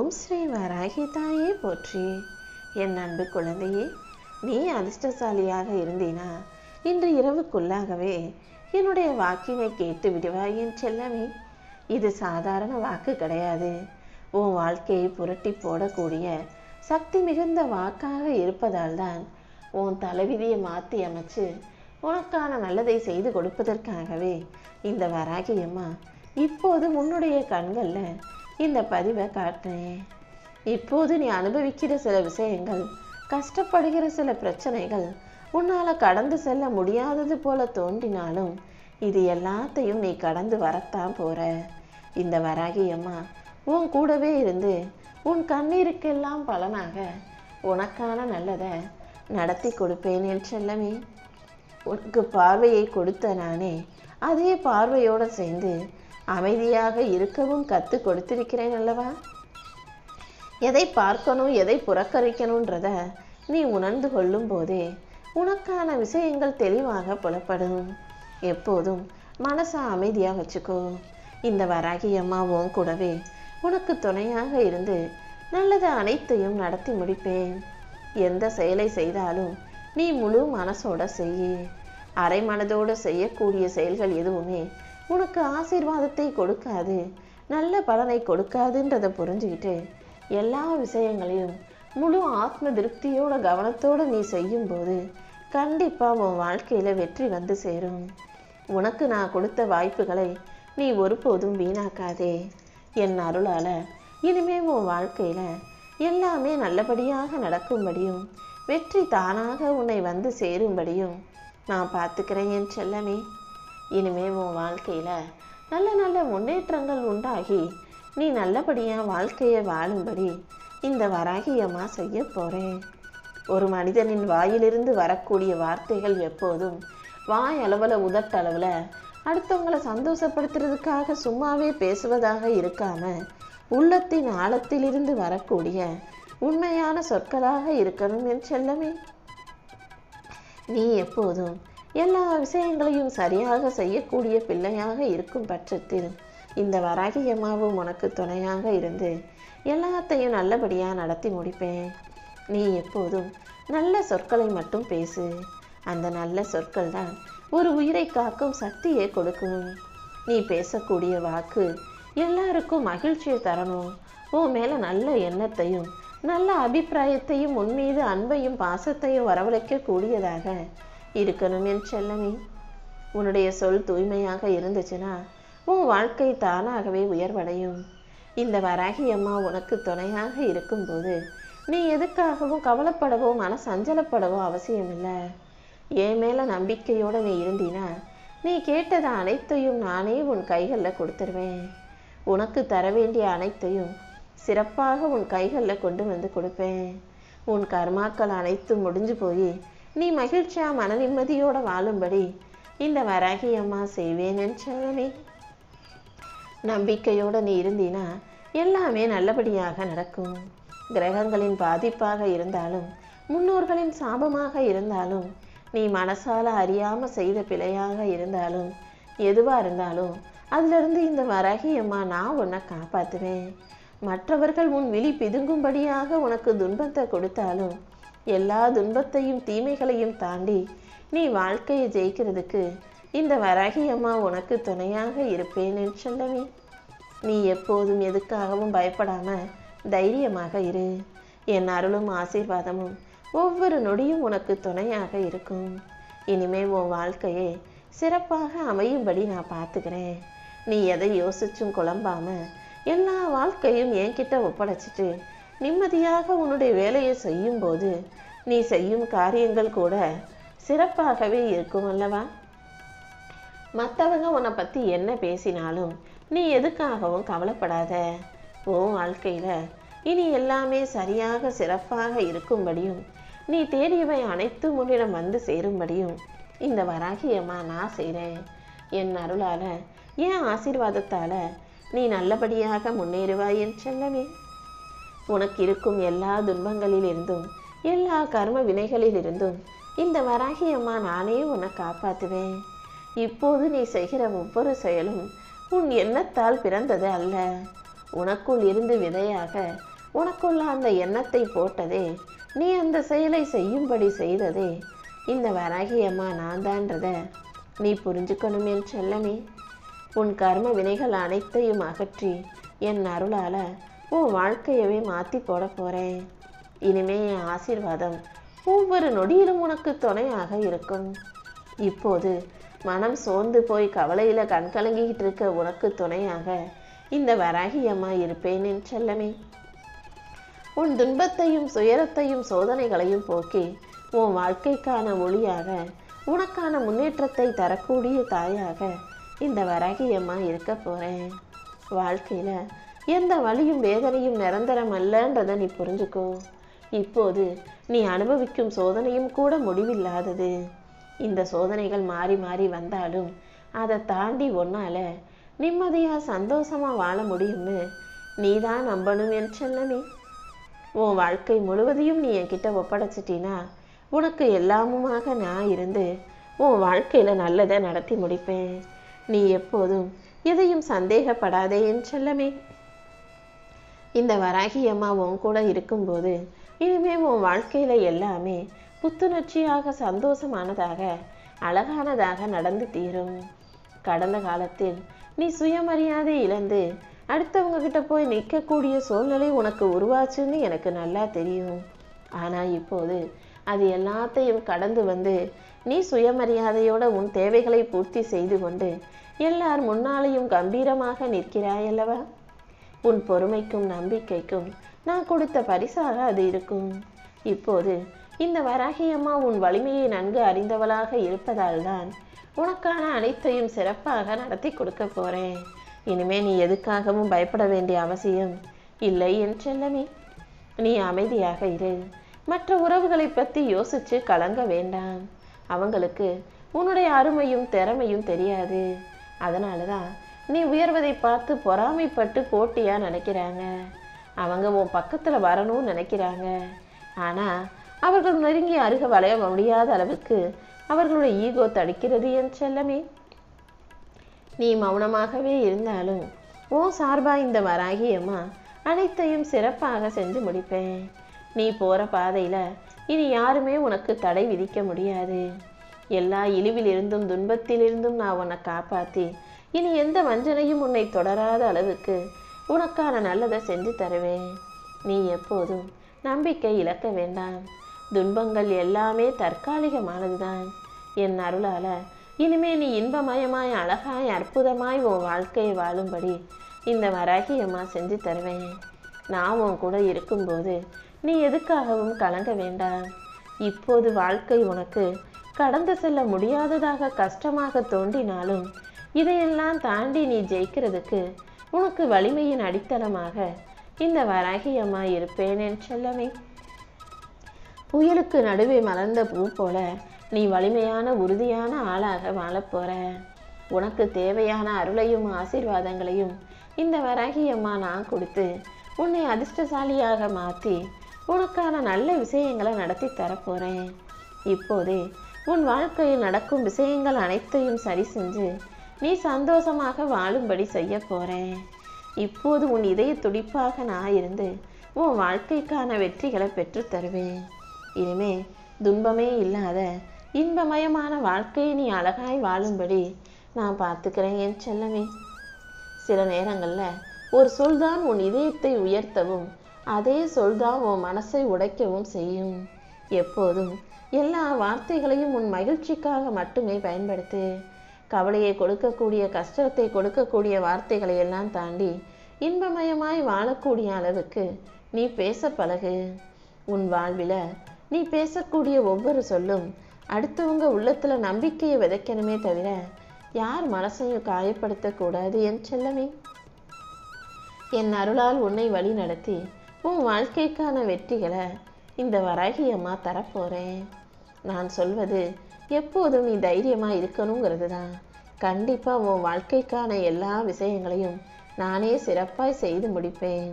ஓம் ஸ்ரீ வராகி தாயே போற்றி. என் அன்பு குழந்தையே, நீ அதிர்ஷ்டசாலியாக இருந்தீனா இன்று இரவுக்குள்ளாகவே என்னுடைய வாக்கினை கேட்டு விடுவாய் என் செல்லமே. இது சாதாரண வாக்கு கிடையாது. உன் வாழ்க்கையை புரட்டி போடக்கூடிய சக்தி மிகுந்த வாக்காக இருப்பதால் தான் உன் தலைவிதியை மாற்றி அமைச்சு உனக்கான நல்லதை செய்து கொடுப்பதற்காகவே இந்த வராகி அம்மா இப்போது உன்னுடைய கண்களில் இந்த பதிவை காட்டுறேன். இப்போது நீ அனுபவிக்கிற சில விஷயங்கள், கஷ்டப்படுகிற சில பிரச்சனைகள் உன்னால் கடந்து செல்ல முடியாதது போல தோன்றினாலும் இது எல்லாத்தையும் நீ கடந்து வரத்தான் போற. இந்த வராகி அம்மா உன் கூடவே இருந்து உன் கண்ணீருக்கெல்லாம் பலனாக உனக்கான நல்லதை நடத்தி கொடுப்பேன் என் செல்லமே. உனக்கு பார்வையை கொடுத்த நானே அதே பார்வையோடு சேர்ந்து அமைதியாக இருக்கவும் கற்றுக் கொடுத்திருக்கிறேன் அல்லவா. எதை பார்க்கணும் எதை புறக்கணிக்கணுன்றத நீ உணர்ந்து கொள்ளும் போதே உனக்கான விஷயங்கள் தெளிவாக புலப்படும். எப்போதும் மனசை அமைதியாக வச்சுக்கோ. இந்த வராகி அம்மா உன் கூடவே உனக்கு துணையாக இருந்து நல்லது அனைத்தையும் நடத்தி முடிப்பேன். எந்த செயலை செய்தாலும் நீ முழு மனசோட செய்ய. அரை மனதோடு செய்யக்கூடிய செயல்கள் எதுவுமே உனக்கு ஆசீர்வாதத்தை கொடுக்காது, நல்ல பலனை கொடுக்காதுன்றதை புரிஞ்சுக்கிட்டு எல்லா விஷயங்களையும் முழு ஆத்ம திருப்தியோட கவனத்தோடு நீ செய்யும்போது கண்டிப்பாக உன் வாழ்க்கையில் வெற்றி வந்து சேரும். உனக்கு நான் கொடுத்த வாய்ப்புகளை நீ ஒருபோதும் வீணாக்காதே. என் அருளால் இனிமே உன் வாழ்க்கையில் எல்லாமே நல்லபடியாக நடக்கும்படியும் வெற்றி தானாக உன்னை வந்து சேரும்படியும் நான் பார்த்துக்கிறேன் என் செல்லமே. இனிமே உன் வாழ்க்கையில் நல்ல நல்ல முன்னேற்றங்கள் உண்டாகி நீ நல்லபடியாக வாழ்க்கையை வாழும்படி இந்த வராகி அம்மா செய்ய போகிறேன். ஒரு மனிதனின் வாயிலிருந்து வரக்கூடிய வார்த்தைகள் எப்போதும் வாய் அளவில் உதட்டளவில் அடுத்தவங்களை சந்தோஷப்படுத்துறதுக்காக சும்மாவே பேசுவதாக இருக்காம உள்ளத்தின் ஆழத்திலிருந்து வரக்கூடிய உண்மையான சொற்களாக இருக்கணும் என் செல்லமே. நீ எப்போதும் எல்லா விஷயங்களையும் சரியாக செய்யக்கூடிய பிள்ளையாக இருக்கும் பட்சத்தில் இந்த வராகி அம்மாவும் உனக்கு துணையாக இருந்து எல்லாத்தையும் நல்லபடியாக நடத்தி முடிப்பேன். நீ எப்போதும் நல்ல சொற்களை மட்டும் பேசு. அந்த நல்ல சொற்கள் தான் ஒரு உயிரை காக்கும் சக்தியை கொடுக்கும். நீ பேசக்கூடிய வாக்கு எல்லாருக்கும் மகிழ்ச்சியை தரணும். உன் மேலே நல்ல எண்ணத்தையும் நல்ல அபிப்பிராயத்தையும் உன் மீது அன்பையும் பாசத்தையும் வரவழைக்க கூடியதாக இருக்கணும் என் செல்லமே. உன்னுடைய சொல் தூய்மையாக இருந்துச்சுன்னா உன் வாழ்க்கை தானாகவே உயர்வடையும். இந்த வராகி அம்மா உனக்கு துணையாக இருக்கும்போது நீ எதுக்காகவும் கவலைப்படவோ மனசஞ்சலப்படவோ அவசியமில்லை. என் மேலே நம்பிக்கையோடு நீ இருந்தீனா நீ கேட்டதை அனைத்தையும் நானே உன் கைகளில் கொடுத்துருவேன். உனக்கு தர வேண்டிய அனைத்தையும் சிறப்பாக உன் கைகளில் கொண்டு வந்து கொடுப்பேன். உன் கர்மாக்கள் அனைத்தும் முடிஞ்சு போய் நீ மகிழ்ச்சியாக மன நிம்மதியோடு வாழும்படி இந்த வராகி அம்மா செய்வேன் என் செல்லமே. நம்பிக்கையோடு நீ இருந்தீனா எல்லாமே நல்லபடியாக நடக்கும். கிரகங்களின் பாதிப்பாக இருந்தாலும் முன்னோர்களின் சாபமாக இருந்தாலும் நீ மனசால அறியாமல் செய்த பிழையாக இருந்தாலும் எதுவாக இருந்தாலும் அதிலிருந்து இந்த வராகி அம்மா நான் உன்னை காப்பாற்றுவேன். மற்றவர்கள் உன் விழி பிதுங்கும்படியாக உனக்கு துன்பத்தை கொடுத்தாலும் எல்லா துன்பத்தையும் தீமைகளையும் தாண்டி நீ வாழ்க்கையை ஜெயிக்கிறதுக்கு இந்த வராகி அம்மா உனக்கு துணையாக இருப்பேன் என் செல்லமே. நீ எப்போதும் எதுக்காகவும் பயப்படாம தைரியமாக இரு. என் அருளும் ஆசீர்வாதமும் ஒவ்வொரு நொடியும் உனக்கு துணையாக இருக்கும். இனிமே உன் வாழ்க்கையை சிறப்பாக அமையும்படி நான் பார்த்துக்கிறேன். நீ எதை யோசிச்சும் குழம்பாம எல்லா வாழ்க்கையும் என்கிட்ட ஒப்படைச்சிட்டு நிம்மதியாக உன்னுடைய வேலையை செய்யும்போது நீ செய்யும் காரியங்கள் கூட சிறப்பாகவே இருக்கும் அல்லவா. மற்றவங்க உன்னை பற்றி என்ன பேசினாலும் நீ எதுக்காகவும் கவலைப்படாத. உன் வாழ்க்கையில் இனி எல்லாமே சரியாக சிறப்பாக இருக்கும்படியும் நீ தேடியவை அனைத்தும் உன்னிடம் வந்து சேரும்படியும் இந்த வராகி அம்மா நான் செய்கிறேன். என் அருளால் என் ஆசீர்வாதத்தால் நீ நல்லபடியாக முன்னேறுவாய் என் செல்லமே. உனக்கு இருக்கும் எல்லா துன்பங்களிலிருந்தும் எல்லா கர்ம வினைகளிலிருந்தும் இந்த வராகி அம்மா நானே உன்னை காப்பாற்றுவேன். இப்போது நீ செய்கிற ஒவ்வொரு செயலும் உன் எண்ணத்தால் பிறந்தது அல்ல. உனக்குள் இருந்து விதையாக உனக்குள்ள அந்த எண்ணத்தை போட்டதே, நீ அந்த செயலை செய்யும்படி செய்ததே இந்த வராகி அம்மா நான் தான்றத நீ புரிஞ்சுக்கணும் என் செல்லமே. உன் கர்ம வினைகள் அனைத்தையும் அகற்றி என் அருளால உன் வாழ்க்கையவே மாற்றி போட போறேன். இனிமே என் ஆசீர்வாதம் ஒவ்வொரு நொடியிலும் உனக்கு துணையாக இருக்கும். இப்போது மனம் சோர்ந்து போய் கவலையில கண்கலங்கிட்டு இருக்க உனக்கு துணையாக இந்த வராகி அம்மா இருப்பேன் என் செல்லமே. உன் துன்பத்தையும் துயரத்தையும் சோதனைகளையும் போக்கி உன் வாழ்க்கைக்கான ஒளியாக உனக்கான முன்னேற்றத்தை தரக்கூடிய தாயாக இந்த வராகி அம்மா இருக்க போறேன். வாழ்க்கையில எந்த வலியும் வேதனையும் நிரந்தரம் அல்லன்றதை நீ புரிஞ்சுக்கோ. இப்போது நீ அனுபவிக்கும் சோதனையும் கூட முடிவில்லாதது. இந்த சோதனைகள் மாறி மாறி வந்தாலும் அதை தாண்டி ஒன்னால நிம்மதியா சந்தோஷமா வாழ முடியும்னு நீதான் நம்பணும் என் செல்லமே. உன் வாழ்க்கை முழுவதையும் நீ என்கிட்ட ஒப்படைச்சிட்டினா உனக்கு எல்லாமுமாக நான் இருந்து உன் வாழ்க்கையில நல்லதை நடத்தி முடிப்பேன். நீ எப்போதும் எதையும் சந்தேகப்படாதே என் செல்லமே. இந்த வராகி அம்மா உன் கூட இருக்கும்போது இனிமே உன் வாழ்க்கையில எல்லாமே புத்துணர்ச்சியாக சந்தோஷமானதாக அழகானதாக நடந்து தீரும். கடந்த காலத்தில் நீ சுயமரியாதை இழந்து அடுத்தவங்க கிட்ட போய் நிற்கக்கூடிய சூழ்நிலை உனக்கு உருவாச்சுன்னு எனக்கு நல்லா தெரியும். ஆனா இப்போது அது எல்லாத்தையும் கடந்து வந்து நீ சுயமரியாதையோட உன் தேவைகளை பூர்த்தி செய்து கொண்டு எல்லார் முன்னாலேயும் கம்பீரமாக நிற்கிறாய் அல்லவா? உன் பொறுமைக்கும் நம்பிக்கைக்கும் நான் கொடுத்த பரிசாக அது இருக்கும். இப்போது இந்த வராகி அம்மா உன் வலிமையை நன்கு அறிந்தவளாக இருப்பதால் தான் உனக்கான அனைத்தையும் சிறப்பாக நடத்தி கொடுக்க போறேன். இனிமே நீ எதுக்காகவும் பயப்பட வேண்டிய அவசியம் இல்லை என் செல்லமே. நீ அமைதியாக இரு. மற்ற உறவுகளை பற்றி யோசிச்சு கலங்க வேண்டாம். அவங்களுக்கு உன்னுடைய அருமையும் திறமையும் தெரியாது. அதனாலதான் நீ உயர்வதை பார்த்து பொறாமைப்பட்டு போட்டியா நினைக்கிறாங்க. அவங்க உன் பக்கத்துல வரணும்னு நினைக்கிறாங்க. ஆனா அவர்கள் நெருங்கி அருக வளைய முடியாத அளவுக்கு அவர்களுடைய ஈகோ தடுக்கிறது என் செல்லமே. நீ மௌனமாகவே இருந்தாலும் உன் சார்பா இந்த வராகி அம்மா அனைத்தையும் சிறப்பாக செஞ்சு முடிப்பேன். நீ போற பாதையில இனி யாருமே உனக்கு தடை விதிக்க முடியாது. எல்லா இழிவிலிருந்தும் துன்பத்திலிருந்தும் நான் உன்னை காப்பாத்தி இனி எந்த வஞ்சனையும் உன்னை தொடராத அளவுக்கு உனக்கான நல்லதை செஞ்சு தருவேன். நீ எப்போதும் நம்பிக்கை இழக்க வேண்டாம். துன்பங்கள் எல்லாமே தற்காலிகமானதுதான். என் அருளால இனிமே நீ இன்பமயமாய் அழகாய் அற்புதமாய் உன் வாழ்க்கையை வாழும்படி இந்த வராகி அம்மா செஞ்சு தருவேன். நான் உன் கூட இருக்கும்போது நீ எதுக்காகவும் கலங்க வேண்டாம். இப்போது வாழ்க்கை உனக்கு கடந்து செல்ல முடியாததாக கஷ்டமாக தோன்றினாலும் இதையெல்லாம் தாண்டி நீ ஜெயிக்கிறதுக்கு உனக்கு வலிமையின் அடித்தளமாக இந்த வராகி அம்மா இருப்பேன் என் செல்லமே. புயலுக்கு நடுவே மலர்ந்த பூ போல நீ வலிமையான உறுதியான ஆளாக வாழப்போற. உனக்கு தேவையான அருளையும் ஆசீர்வாதங்களையும் இந்த வராகி அம்மா நான் கொடுத்து உன்னை அதிர்ஷ்டசாலியாக மாற்றி உனக்கான நல்ல விஷயங்களை நடத்தி தரப்போறேன். இப்போதே உன் வாழ்க்கையில் நடக்கும் விஷயங்கள் அனைத்தையும் சரி செஞ்சு நீ சந்தோஷமாக வாழும்படி செய்ய போறேன். இப்போது உன் இதய துடிப்பாக நான் இருந்து உன் வாழ்க்கைக்கான வெற்றிகளை பெற்று தருவேன். இனிமே துன்பமே இல்லாத இன்பமயமான வாழ்க்கையை நீ அழகாய் வாழும்படி நான் பார்த்துக்கிறேன் என் செல்லமே. சில நேரங்கள்ல ஒரு சொல்தான் உன் இதயத்தை உயர்த்தவும் அதே சொல்தான் உன் மனசை உடைக்கவும் செய்யும். எப்போதும் எல்லா வார்த்தைகளையும் உன் மகிழ்ச்சிக்காக மட்டுமே பயன்படுத்து. கவலையை கொடுக்கக்கூடிய கஷ்டத்தை கொடுக்கக்கூடிய வார்த்தைகளை எல்லாம் தாண்டி இன்பமயமாய் வாழக்கூடிய அளவுக்கு நீ பேச பழகு. உன் வாழ்வில நீ பேசக்கூடிய ஒவ்வொரு சொல்லும் அடுத்தவங்க உள்ளத்துல நம்பிக்கையை விதைக்கணுமே தவிர யார் மனசையும் காயப்படுத்தக்கூடாது என் செல்லமே. என் அருளால் உன்னை வழி நடத்தி உன் வாழ்க்கைக்கான வெற்றிகளை இந்த வராகி அம்மா தரப்போறேன். நான் சொல்வது எப்போதும் நீ தைரியமா இருக்கணுங்கிறது தான். கண்டிப்பா உன் வாழ்க்கைக்கான எல்லா விஷயங்களையும் நானே சிறப்பாய் செய்து முடிப்பேன்.